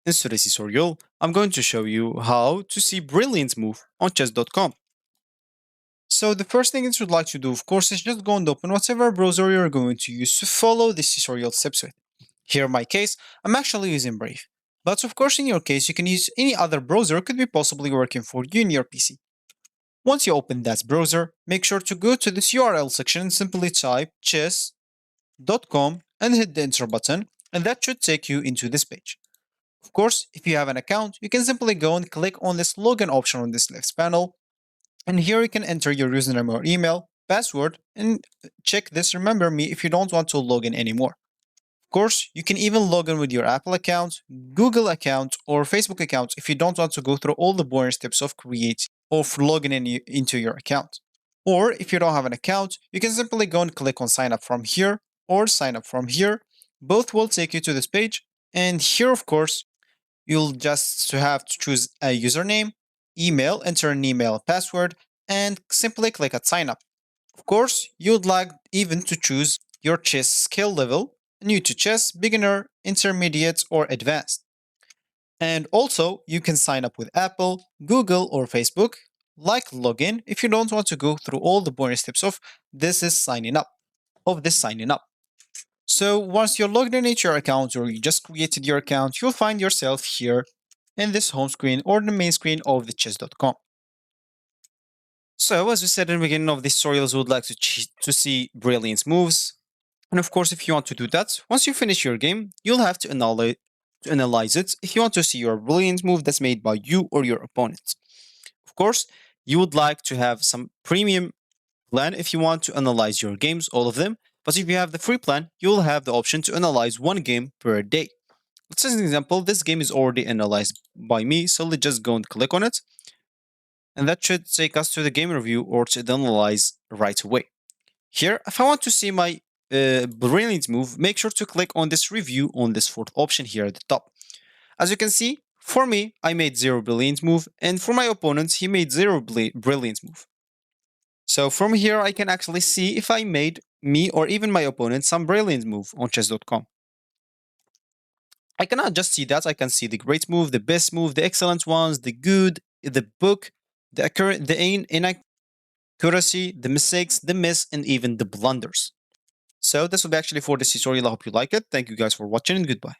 In today's tutorial, I'm going to show you how to see Brilliant move on chess.com. So the first thing that you'd like to do, of course, is just go and open whatever browser you're going to use to follow this tutorial steps with. Here in my case, I'm actually using Brave. But of course, in your case, you can use any other browser could be possibly working for you in your PC. Once you open that browser, make sure to go to this URL section and simply type chess.com and hit the enter button, and that should take you into this page. Of course, if you have an account, you can simply go and click on this login option on this left panel, and here you can enter your username or email, password, and check this remember me if you don't want to log in anymore. Of course, you can even log in with your Apple account, Google account, or Facebook account if you don't want to go through all the boring steps of creating or logging into your account. Or if you don't have an account, you can simply go and click on sign up from here or sign up from here. Both will take you to this page, and here, of course, you'll just have to choose a username, email, enter an email password, and simply click at sign up. Of course, you'd like even to choose your chess skill level, new to chess, beginner, intermediate, or advanced. And also, you can sign up with Apple, Google, or Facebook, like login if you don't want to go through all the boring steps of signing up. So once you're logged in into your account or you just created your account, you'll find yourself here in this home screen or the main screen of the chess.com. So as we said in the beginning of this tutorial, we would like to see Brilliant moves. And of course, if you want to do that, once you finish your game, you'll have to analyze it if you want to see your Brilliant move that's made by you or your opponent. Of course, you would like to have some premium plan if you want to analyze your games, all of them. But if you have the free plan, you'll have the option to analyze one game per day. Let's say an example, this game is already analyzed by me, so let's just go and click on it. And that should take us to the game review or to the analyze right away. Here, if I want to see my Brilliant move, make sure to click on this review on this fourth option here at the top. As you can see, for me, I made 0 Brilliant move, and for my opponent, he made 0 Brilliant move. So from here, I can actually see if I made me or even my opponent some Brilliant move on chess.com. I cannot just see that, I can see the great move, the best move, the excellent ones, the good, the book, the inaccuracy, the mistakes, the miss, and even the blunders. So this will be actually for this tutorial. I hope you like it. Thank you guys for watching and goodbye.